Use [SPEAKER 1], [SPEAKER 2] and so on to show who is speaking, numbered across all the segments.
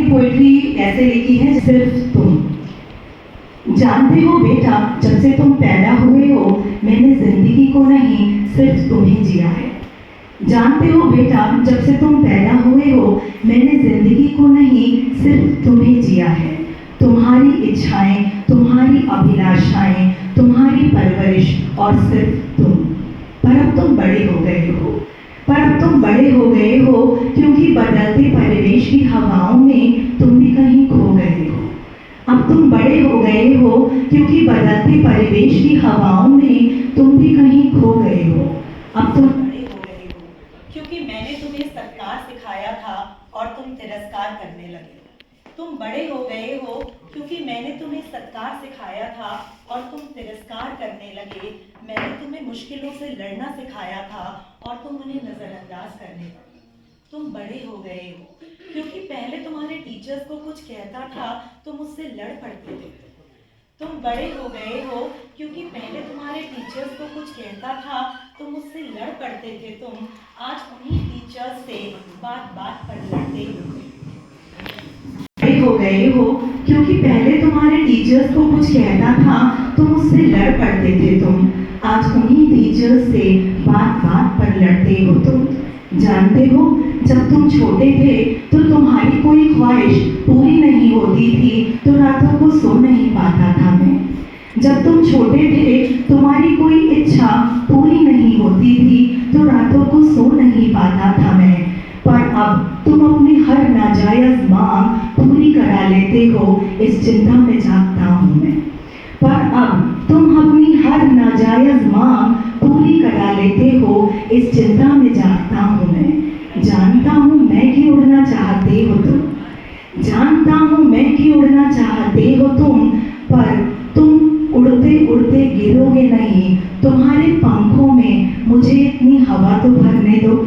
[SPEAKER 1] की पोइट्री ऐसे लिखी है, सिर्फ तुम जानते हो बेटा, जब से तुम पैदा हुए हो मैंने जिंदगी को नहीं सिर्फ तुम्हें जिया है। जानते हो बेटा, जब से तुम पैदा हुए हो मैंने जिंदगी को नहीं सिर्फ तुम्हें जिया है। तुम्हारी इच्छाएं, तुम्हारी अभिलाषाएं, तुम्हारी परवरिश और सिर्फ तुम। पर अब तुम बड़े हो गए हो, क्योंकि बदलते परिवेश की हवाओं में तुम भी कहीं खो गए हो। अब तुम बड़े हो गए हो, क्योंकि बदलते परिवेश की हवाओं में तुम भी कहीं खो गए हो। अब तुम बड़े हो गए हो, क्योंकि मैंने तुम्हें सत्कार सिखाया था और तुम तिरस्कार करने लगे। तुम बड़े हो गए हो, क्योंकि मैंने तुम्हें सत्कार सिखाया था और तुम तिरस्कार करने लगे। मैंने तुम्हें मुश्किलों से लड़ना सिखाया था और तुम उन्हें नजरअंदाज करने लगे। तुम बड़े हो गए हो, क्योंकि पहले तुम्हारे टीचर्स को कुछ कहता था तो मुझसे लड़ पड़ते थे। तुम बड़े हो गए हो, क्योंकि पहले तुम्हारे टीचर्स को कुछ कहता था तो मुझसे लड़ पड़ते थे। तुम आज उन्हीं टीचर्स से बात बात पर लड़ते हो गए हो, क्योंकि पहले तुम्हारे टीचर्स को कुछ कहता था तो मुझसे लड़ पड़ते थे। तुम आज उन्हीं टीचर्स से बात बात पर लड़ते हो। तुम जानते हो, जब तुम छोटे थे तो तुम्हारी कोई ख्वाहिश पूरी नहीं होती थी तो रातों को सो नहीं पाता था मैं। जब तुम छोटे थे तुम्हारी कोई इच्छा पूरी नहीं होती थी तो रातों को सो नहीं पाता था मैं। पर अब तुम अपनी हर नाजायज मांग पूरी करा लेते हो, इस चिंता में जागता हूँ मैं। पर अब तुम अपनी हर नाजायज मांग पूरी करा लेते हो, इस चिंता में जागता हूँ मैं। जानता हूँ मैं कि उड़ना चाहते हो तुम, जानता हूँ मैं कि उड़ना चाहते हो तुम, पर तुम उड़ते उड़ते गिरोगे नहीं। तुम्हारे पंखों में मुझे इतनी हवा तो भरने दो।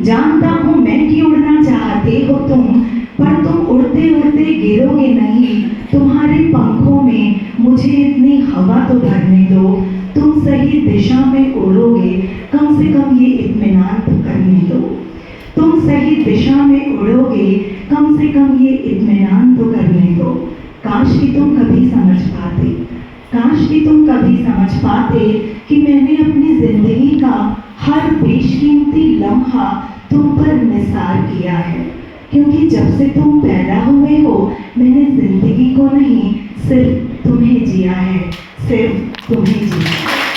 [SPEAKER 1] जानता हूँ मैं कि उड़ना चाहते हो तुम, पर तुम उड़ते उड़ते गिरोगे नहीं। तुम्हारे पंखों में मुझे इतनी हवा तो भरने दो। तुम सही दिशा में उड़ोगे, कम से कम ये इत्मीनान तो करने दो। तुम सही दिशा में उड़ोगे, कम से कम ये इत्मीनान तो करने दो। काश कि तुम कभी समझ पाते, काश कि तुम कभी समझ पाते कि मैंने अपनी जिंदगी का हर बेशकीमती लम्हा तुम पर निसार किया है। क्योंकि जब से तुम पैदा हुए हो मैंने जिंदगी को नहीं सिर्फ तुम्हें जिया है, सिर्फ तुम्हें जिया है।